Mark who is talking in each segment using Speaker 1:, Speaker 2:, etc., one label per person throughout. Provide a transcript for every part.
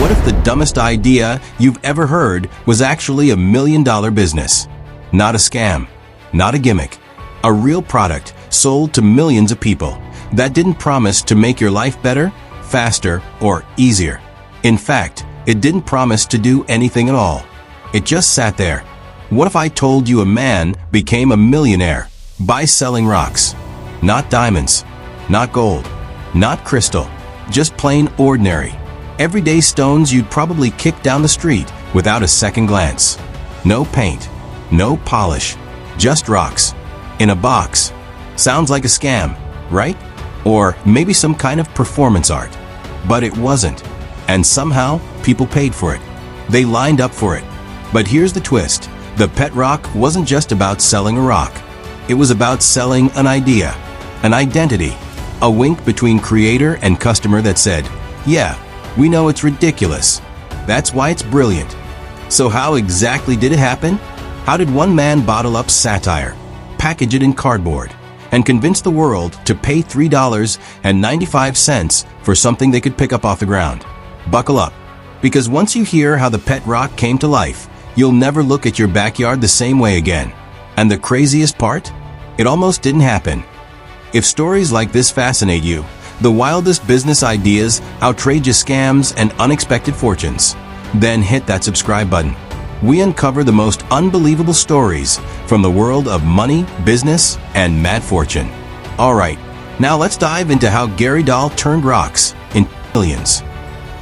Speaker 1: What if the dumbest idea you've ever heard was actually $1 million business? Not a scam, not a gimmick, a real product sold to millions of people that didn't promise to make your life better, faster, or easier. In fact, it didn't promise to do anything at all. It just sat there. What if I told you a man became a millionaire by selling rocks? Not diamonds, not gold, not crystal, just plain ordinary, everyday stones you'd probably kick down the street without a second glance. No paint, no polish, just rocks, in a box. Sounds like a scam, right? Or maybe some kind of performance art. But it wasn't. And somehow, people paid for it. They lined up for it. But here's the twist. The pet rock wasn't just about selling a rock. It was about selling an idea, an identity, a wink between creator and customer that said, yeah, we know it's ridiculous. That's why it's brilliant. So how exactly did it happen? How did one man bottle up satire, package it in cardboard, and convince the world to pay $3.95 for something they could pick up off the ground? Buckle up, because once you hear how the pet rock came to life, you'll never look at your backyard the same way again. And the craziest part? It almost didn't happen. If stories like this fascinate you, the wildest business ideas, outrageous scams, and unexpected fortunes, then hit that subscribe button. We uncover the most unbelievable stories from the world of money, business, and mad fortune. Alright, now let's dive into how Gary Dahl turned rocks into millions.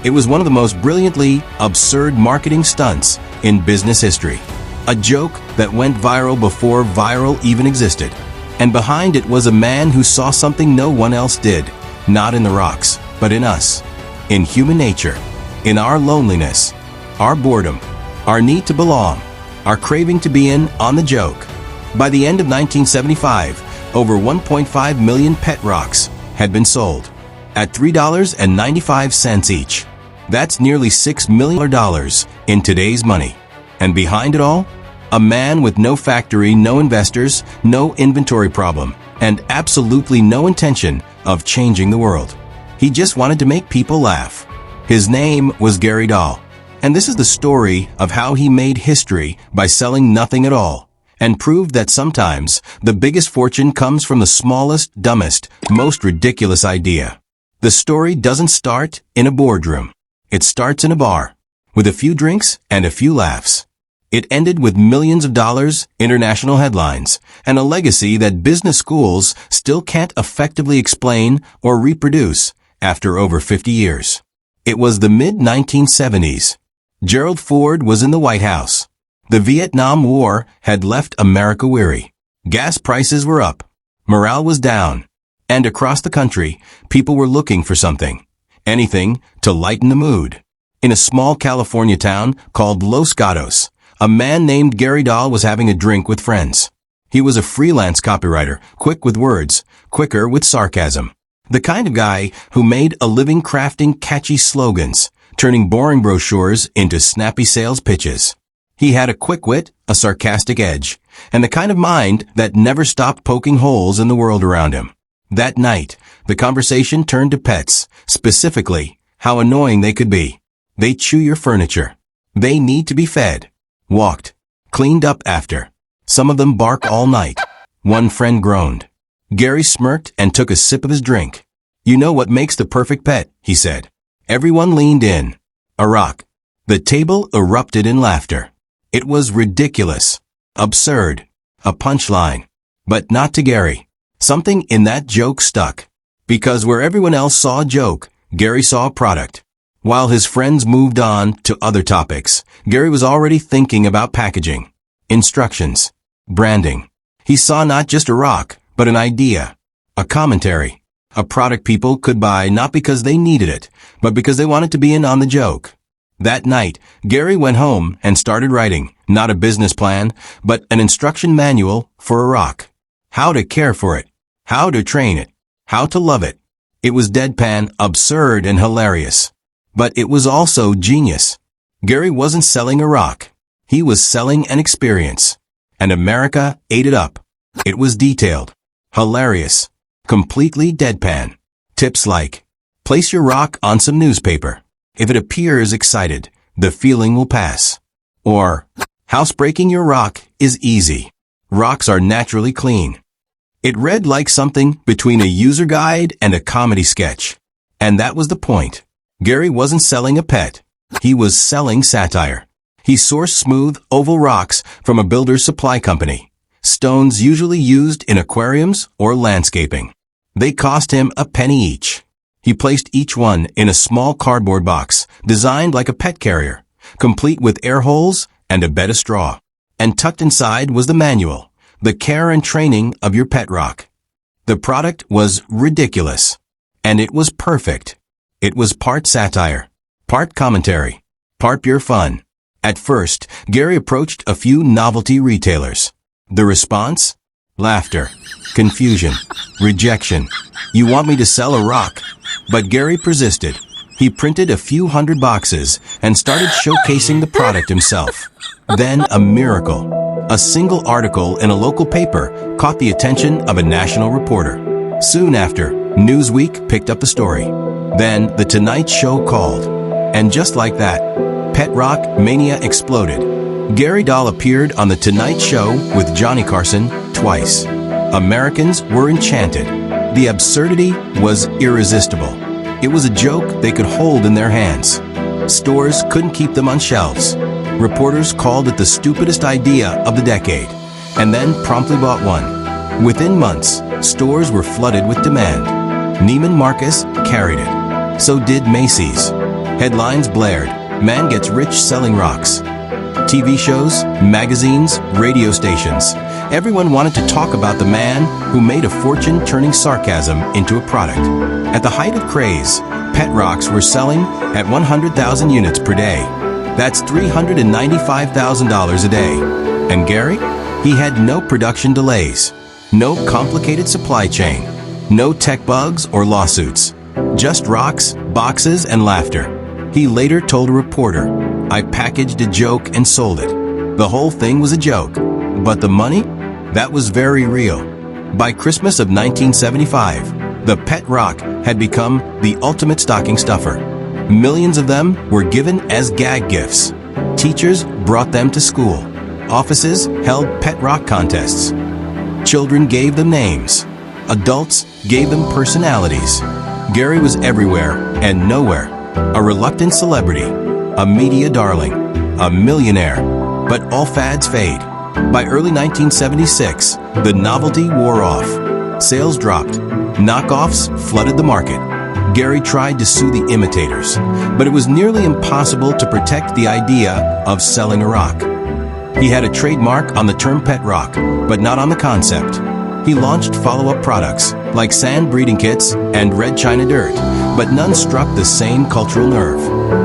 Speaker 1: It was one of the most brilliantly absurd marketing stunts in business history. A joke that went viral before viral even existed. And behind it was a man who saw something no one else did, not in the rocks, but in us, in human nature, in our loneliness, our boredom, our need to belong, our craving to be in on the joke. By the end of 1975, over 1.5 million pet rocks had been sold at $3.95 each. That's nearly $6 million in today's money. And behind it all, a man with no factory, no investors, no inventory problem, and absolutely no intention of changing the world. He just wanted to make people laugh. His name was Gary Dahl. And this is the story of how he made history by selling nothing at all, and proved that sometimes the biggest fortune comes from the smallest, dumbest, most ridiculous idea. The story doesn't start in a boardroom. It starts in a bar, with a few drinks and a few laughs. It ended with millions of dollars, international headlines, and a legacy that business schools still can't effectively explain or reproduce after over 50 years. It was the mid-1970s. Gerald Ford was in the White House. The Vietnam War had left America weary. Gas prices were up. Morale was down. And across the country, people were looking for something. Anything to lighten the mood. In a small California town called Los Gatos, a man named Gary Dahl was having a drink with friends. He was a freelance copywriter, quick with words, quicker with sarcasm. The kind of guy who made a living crafting catchy slogans, turning boring brochures into snappy sales pitches. He had a quick wit, a sarcastic edge, and the kind of mind that never stopped poking holes in the world around him. That night, the conversation turned to pets, specifically, how annoying they could be. They chew your furniture. They need to be fed, walked, cleaned up after. Some of them bark all night. One friend groaned. Gary smirked and took a sip of his drink. You know what makes the perfect pet, he said. Everyone leaned in. A rock. The table erupted in laughter. It was ridiculous, absurd, a punchline. But not to Gary. Something in that joke stuck. Because where everyone else saw a joke, Gary saw a product. While his friends moved on to other topics, Gary was already thinking about packaging, instructions, branding. He saw not just a rock, but an idea, a commentary, a product people could buy not because they needed it, but because they wanted to be in on the joke. That night, Gary went home and started writing, not a business plan, but an instruction manual for a rock. How to care for it, how to train it, how to love it. It was deadpan, absurd, and hilarious. But it was also genius. Gary wasn't selling a rock. He was selling an experience. And America ate it up. It was detailed, hilarious, completely deadpan. Tips like, place your rock on some newspaper. If it appears excited, the feeling will pass. Or, housebreaking your rock is easy. Rocks are naturally clean. It read like something between a user guide and a comedy sketch. And that was the point. Gary wasn't selling a pet. He was selling satire. He sourced smooth, oval rocks from a builder's supply company. Stones usually used in aquariums or landscaping. They cost him a penny each. He placed each one in a small cardboard box, designed like a pet carrier, complete with air holes and a bed of straw. And tucked inside was the manual, the care and training of your pet rock. The product was ridiculous. And it was perfect. It was part satire, part commentary, part pure fun. At first, Gary approached a few novelty retailers. The response? Laughter, confusion, rejection. You want me to sell a rock? But Gary persisted. He printed a few hundred boxes and started showcasing the product himself. Then a miracle. A single article in a local paper caught the attention of a national reporter. Soon after, Newsweek picked up the story. Then The Tonight Show called. And just like that, pet rock mania exploded. Gary Dahl appeared on The Tonight Show with Johnny Carson twice. Americans were enchanted. The absurdity was irresistible. It was a joke they could hold in their hands. Stores couldn't keep them on shelves. Reporters called it the stupidest idea of the decade, and then promptly bought one. Within months, stores were flooded with demand. Neiman Marcus carried it. So did Macy's. Headlines blared, "Man gets rich selling rocks." TV shows, magazines, radio stations. Everyone wanted to talk about the man who made a fortune turning sarcasm into a product. At the height of craze, pet rocks were selling at 100,000 units per day. That's $395,000 a day. And Gary? He had no production delays, no complicated supply chain, no tech bugs or lawsuits, just rocks, boxes, and laughter. He later told a reporter, "I packaged a joke and sold it. The whole thing was a joke. But the money? That was very real." By Christmas of 1975, the pet rock had become the ultimate stocking stuffer. Millions of them were given as gag gifts. Teachers brought them to school. Offices held pet rock contests. Children gave them names. Adults gave them personalities. Gary was everywhere and nowhere. A reluctant celebrity, a media darling, a millionaire. But all fads fade. By early 1976, the novelty wore off. Sales dropped. Knockoffs flooded the market. Gary tried to sue the imitators, but it was nearly impossible to protect the idea of selling a rock. He had a trademark on the term pet rock, but not on the concept. He launched follow-up products, like sand breeding kits and red china dirt, but none struck the same cultural nerve.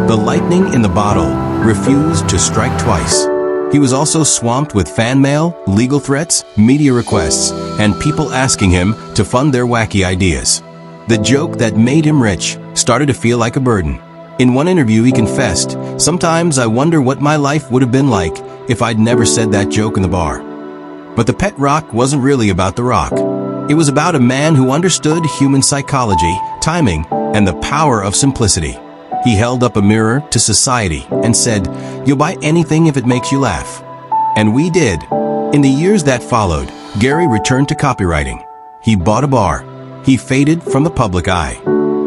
Speaker 1: The lightning in the bottle refused to strike twice. He was also swamped with fan mail, legal threats, media requests, and people asking him to fund their wacky ideas. The joke that made him rich started to feel like a burden. In one interview, he confessed, "Sometimes I wonder what my life would have been like if I'd never said that joke in the bar." But the pet rock wasn't really about the rock. It was about a man who understood human psychology, timing, and the power of simplicity. He held up a mirror to society and said, "You'll buy anything if it makes you laugh." And we did. In the years that followed, Gary returned to copywriting. He bought a bar. He faded from the public eye.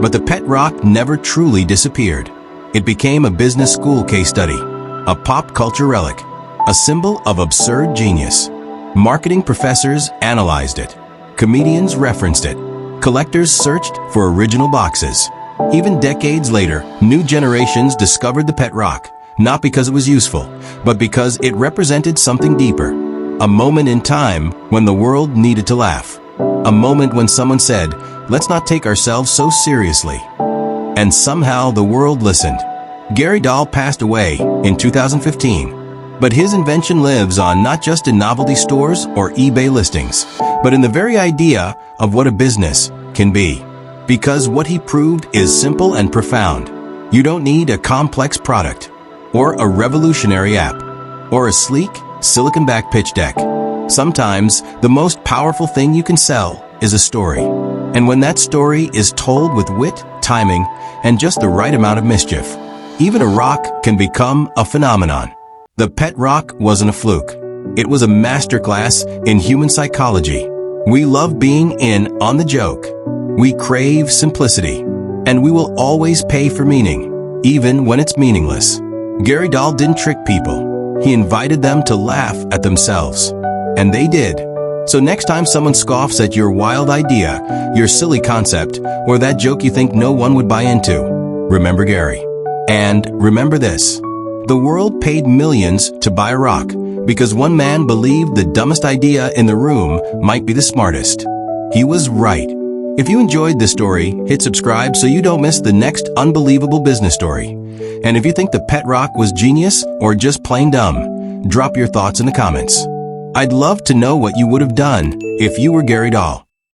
Speaker 1: But the pet rock never truly disappeared. It became a business school case study, a pop culture relic, a symbol of absurd genius. Marketing professors analyzed it. Comedians referenced it. Collectors searched for original boxes. Even decades later, new generations discovered the pet rock, not because it was useful, but because it represented something deeper. A moment in time when the world needed to laugh. A moment when someone said, "Let's not take ourselves so seriously." And somehow the world listened. Gary Dahl passed away in 2015. But his invention lives on not just in novelty stores or eBay listings, but in the very idea of what a business can be. Because what he proved is simple and profound. You don't need a complex product, or a revolutionary app, or a sleek, silicon-backed pitch deck. Sometimes, the most powerful thing you can sell is a story. And when that story is told with wit, timing, and just the right amount of mischief, Even a rock can become a phenomenon. The pet rock wasn't a fluke. It was a masterclass in human psychology. We love being in on the joke. We crave simplicity. And we will always pay for meaning, even when it's meaningless. Gary Dahl didn't trick people. He invited them to laugh at themselves. And they did. So next time someone scoffs at your wild idea, your silly concept, or that joke you think no one would buy into, remember Gary. And remember this. The world paid millions to buy a rock because one man believed the dumbest idea in the room might be the smartest. He was right. If you enjoyed this story, hit subscribe so you don't miss the next unbelievable business story. And if you think the pet rock was genius or just plain dumb, drop your thoughts in the comments. I'd love to know what you would have done if you were Gary Dahl.